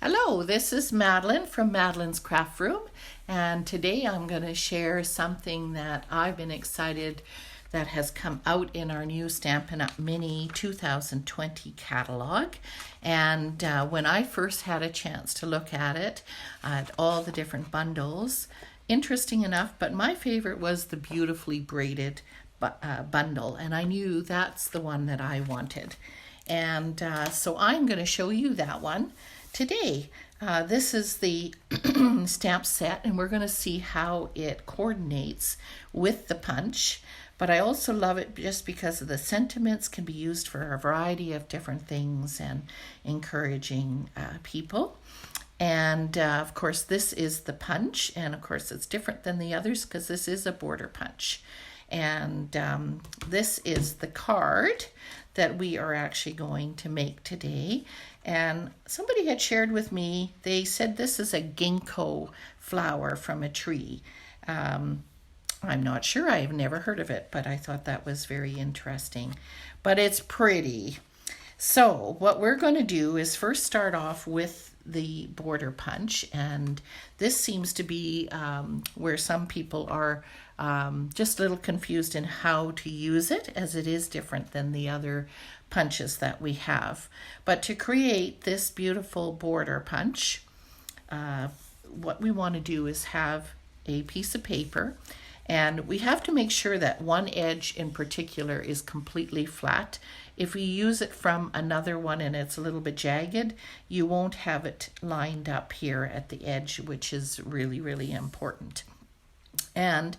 Hello, this is Madeleine from Madeleine's Craft Room, and today I'm going to share something that I've been excited that has come out in our new Stampin' Up! Mini 2020 catalog. And when I first had a chance to look at it, at all the different bundles, interesting enough, but my favorite was the beautifully braided bundle, and I knew that's the one that I wanted. And so I'm going to show you that one today. This is the stamp set, and we're going to see how it coordinates with the punch. But I also love it just because of the sentiments can be used for a variety of different things and encouraging people. And of course, this is the punch, and of course, it's different than the others because this is a border punch. And this is the card that we are actually going to make today. And somebody had shared with me, they said this is a ginkgo flower from a tree. I'm not sure, I've never heard of it, but I thought that was very interesting. But it's pretty. So what we're going to do is first start off with the border punch, and this seems to be where some people are just a little confused in how to use it, as it is different than the other punches that we have. But to create this beautiful border punch, what we want to do is have a piece of paper, and we have to make sure that one edge in particular is completely flat. If we use it from another one and it's a little bit jagged, you won't have it lined up here at the edge, which is really, really important. And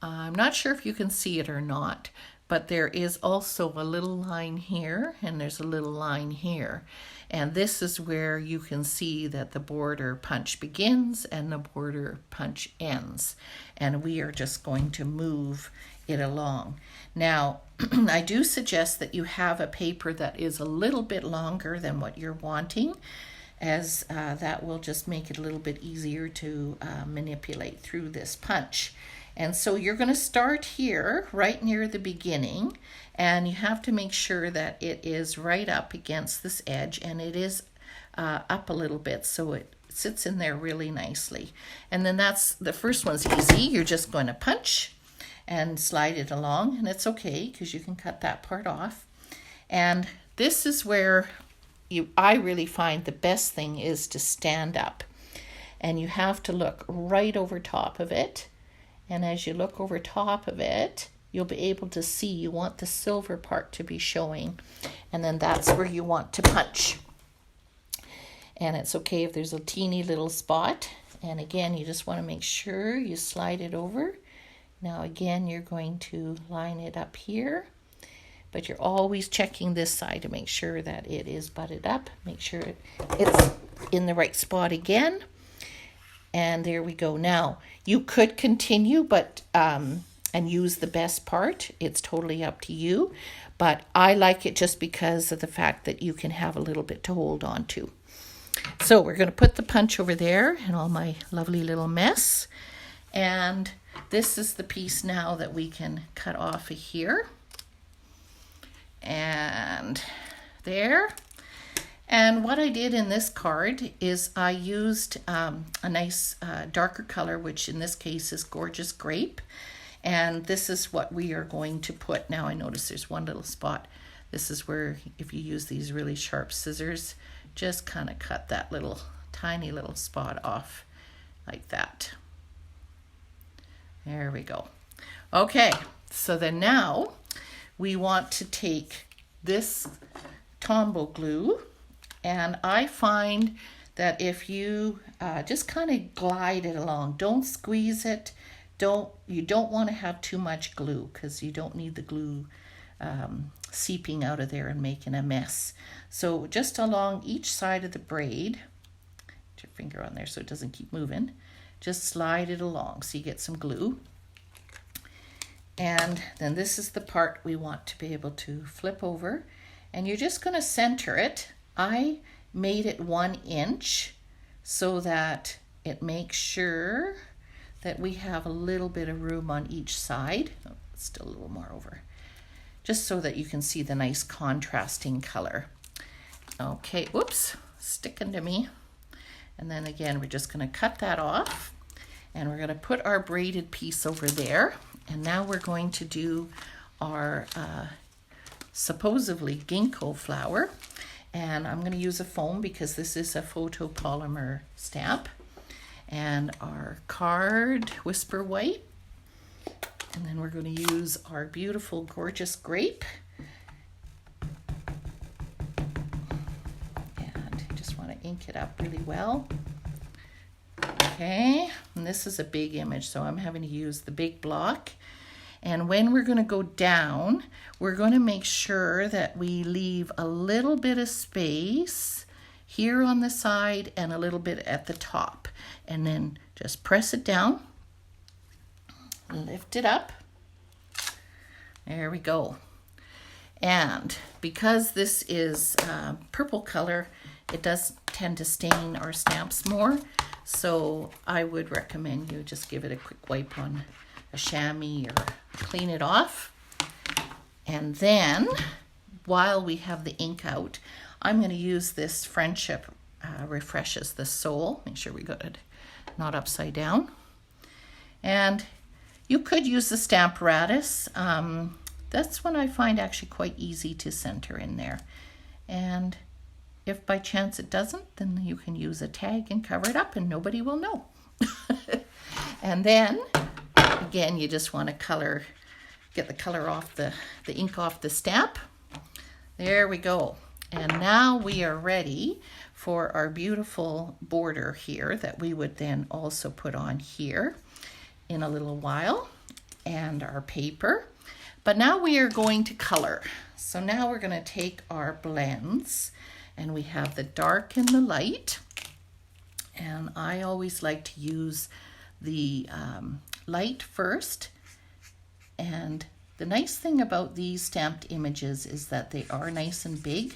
I'm not sure if you can see it or not, but there is also a little line here and there's a little line here. And this is where you can see that the border punch begins and the border punch ends. And we are just going to move it along. Now, I do suggest that you have a paper that is a little bit longer than what you're wanting, as that will just make it a little bit easier to manipulate through this punch. And so you're going to start here right near the beginning, and you have to make sure that it is right up against this edge, and it is up a little bit so it sits in there really nicely. And then that's the first one's easy. You're just going to punch and slide it along, and it's okay because you can cut that part off. And this is where I really find the best thing is to stand up, and you have to look right over top of it. And as you look over top of it, you'll be able to see you want the silver part to be showing. And then that's where you want to punch. And it's okay if there's a teeny little spot. And again, you just want to make sure you slide it over. Now again, you're going to line it up here. But you're always checking this side to make sure that it is butted up. Make sure it's in the right spot again. And there we go. Now, you could continue but and use the best part. It's totally up to you. But I like it just because of the fact that you can have a little bit to hold on to. So we're going to put the punch over there and all my lovely little mess. And this is the piece now that we can cut off of here. And there. And what I did in this card is I used a nice darker color, which in this case is Gorgeous Grape. And this is what we are going to put. Now I notice there's one little spot. This is where if you use these really sharp scissors, just kind of cut that little tiny little spot off like that. There we go. Okay, so then now we want to take this Tombow glue. And I find that if you just kind of glide it along, don't squeeze it, you don't want to have too much glue because you don't need the glue seeping out of there and making a mess. So just along each side of the braid, put your finger on there so it doesn't keep moving, just slide it along so you get some glue. And then this is the part we want to be able to flip over, and you're just going to center it. I made it 1 inch so that it makes sure that we have a little bit of room on each side. Oh, still a little more over. Just so that you can see the nice contrasting color. Okay, whoops, sticking to me. And then again, we're just going to cut that off. And we're going to put our braided piece over there. And now we're going to do our supposedly ginkgo flower. And I'm going to use a foam because this is a photopolymer stamp. And our card Whisper White. And then we're going to use our beautiful, gorgeous grape. And just want to ink it up really well. Okay, and this is a big image, so I'm having to use the big block. And when we're going to go down, we're going to make sure that we leave a little bit of space here on the side and a little bit at the top. And then just press it down, lift it up. There we go. And because this is purple color, it does tend to stain our stamps more. So I would recommend you just give it a quick wipe on a chamois or clean it off. And then while we have the ink out, I'm going to use this Friendship Refreshes the Soul. Make sure we got it not upside down. And you could use the Stamparatus. That's one I find actually quite easy to center in there. And if by chance it doesn't, then you can use a tag and cover it up and nobody will know. And then, again, you just want to get the color off the ink off the stamp. There we go. And now we are ready for our beautiful border here that we would then also put on here in a little while, and our paper. But now we are going to color. So now we're going to take our blends, and we have the dark and the light. And I always like to use the light first. And the nice thing about these stamped images is that they are nice and big,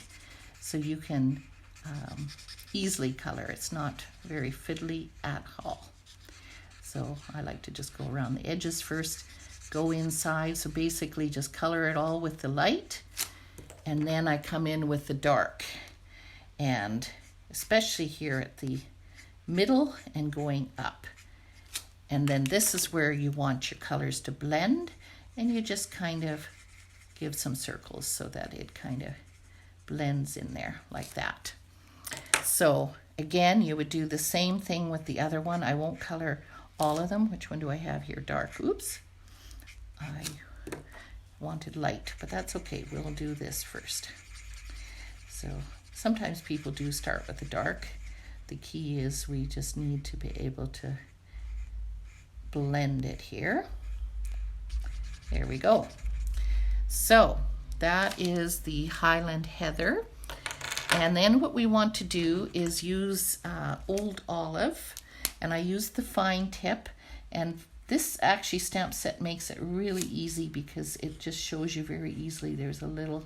so you can easily color. It's not very fiddly at all. So I like to just go around the edges first, go inside. So basically just color it all with the light. And then I come in with the dark. And especially here at the middle and going up. And then this is where you want your colors to blend. And you just kind of give some circles so that it kind of blends in there like that. So again, you would do the same thing with the other one. I won't color all of them. Which one do I have here? Dark. Oops. I wanted light, but that's okay. We'll do this first. So sometimes people do start with the dark. The key is we just need to be able to blend it here. There we go. So that is the Highland Heather. And then what we want to do is use Old Olive. And I use the fine tip. And this actually stamp set makes it really easy because it just shows you very easily. There's a little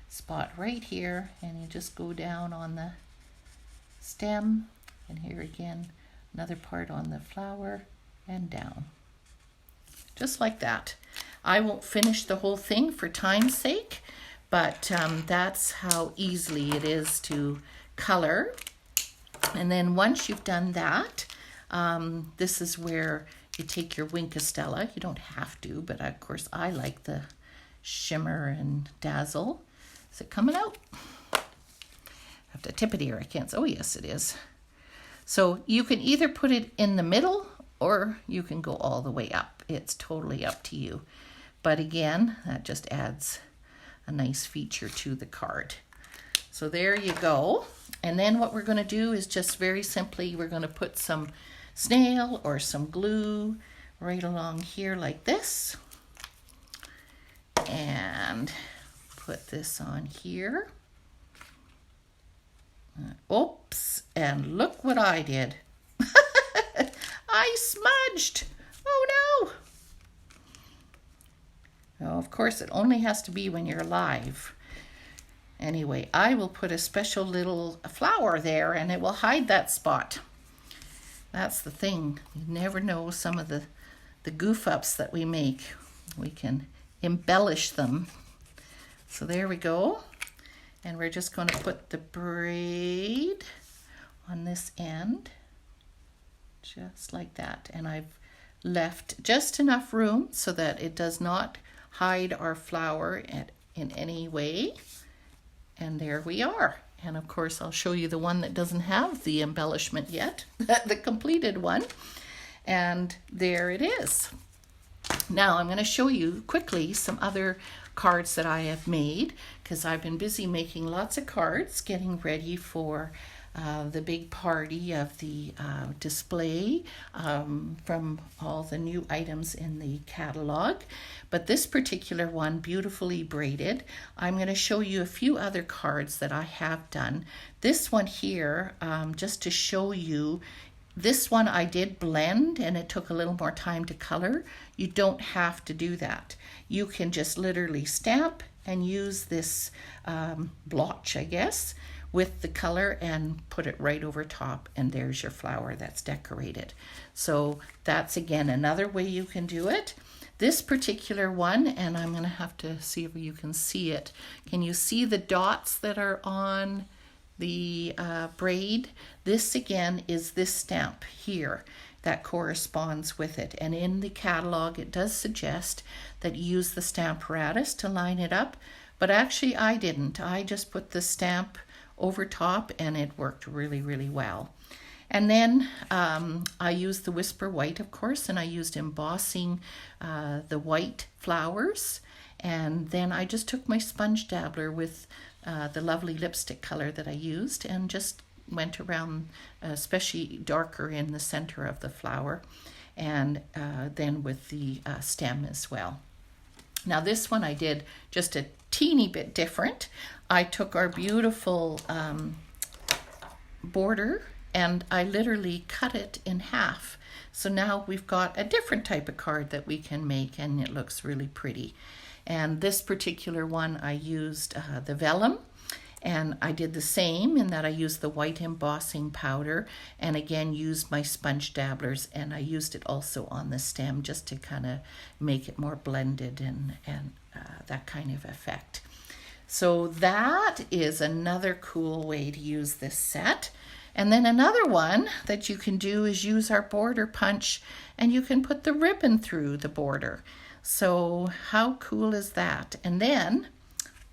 spot right here. And you just go down on the stem. And here again, another part on the flower and down. Just like that. I won't finish the whole thing for time's sake, but that's how easily it is to color. And then once you've done that, this is where you take your Wink Estella. You don't have to, but of course I like the shimmer and dazzle. Is it coming out? I have to tip it here. I can't. Oh, yes, it is. So you can either put it in the middle or you can go all the way up. It's totally up to you. But again, that just adds a nice feature to the card. So there you go. And then what we're going to do is just very simply, we're going to put some snail or some glue right along here like this. And put this on here. Oops, and look what I did. I smudged. Oh no. Oh, of course, it only has to be when you're live. Anyway, I will put a special little flower there and it will hide that spot. That's the thing. You never know some of the goof ups that we make. We can embellish them. So there we go. And we're just going to put the braid on this end just like that. And I've left just enough room so that it does not hide our flower in any way. And there we are. And of course, I'll show you the one that doesn't have the embellishment yet, the completed one. And there it is. Now I'm going to show you quickly some other cards that I have made, because I've been busy making lots of cards, getting ready for the big party of the display from all the new items in the catalog. But this particular one, beautifully braided, I'm going to show you a few other cards that I have done. This one here, just to show you, this one I did blend and it took a little more time to color. You don't have to do that. You can just literally stamp and use this blotch, I guess, with the color and put it right over top, and there's your flower that's decorated. So that's again another way you can do it. This particular one, and I'm going to have to see if you can see it. Can you see the dots that are on the braid? This again is this stamp here that corresponds with it, and in the catalog it does suggest that you use the Stamparatus to line it up, but actually I didn't. I just put the stamp over top and it worked really, really well. And then I used the Whisper White, of course, and I used embossing the white flowers, and then I just took my sponge dabbler with the lovely lipstick color that I used and just went around, especially darker in the center of the flower, and then with the stem as well. Now this one I did just a teeny bit different. I took our beautiful border and I literally cut it in half. So now we've got a different type of card that we can make, and it looks really pretty. And this particular one I used the vellum, and I did the same in that I used the white embossing powder and again used my sponge dabblers, and I used it also on the stem just to kind of make it more blended and that kind of effect. So that is another cool way to use this set. And then another one that you can do is use our border punch, and you can put the ribbon through the border. So how cool is that? And then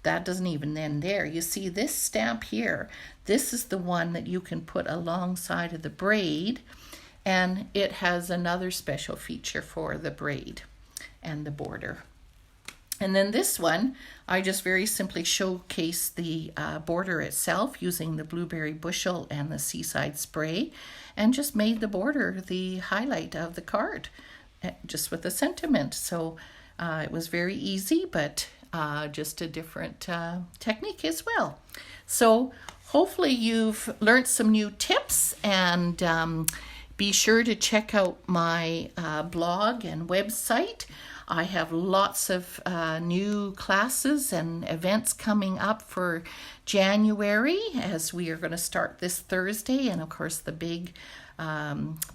that doesn't even end there. You see this stamp here, this is the one that you can put alongside of the braid, and it has another special feature for the braid and the border. And then this one, I just very simply showcase the border itself using the blueberry bushel and the seaside spray, and just made the border the highlight of the card, just with the sentiment. So it was very easy, but just a different technique as well. So hopefully you've learned some new tips, and be sure to check out my blog and website. I have lots of new classes and events coming up for January, as we are going to start this Thursday, and of course the big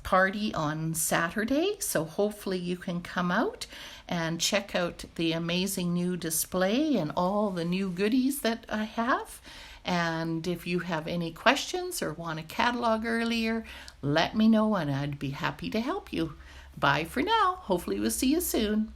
party on Saturday. So hopefully you can come out and check out the amazing new display and all the new goodies that I have. And if you have any questions or want a catalog earlier, let me know and I'd be happy to help you. Bye for now. Hopefully we'll see you soon.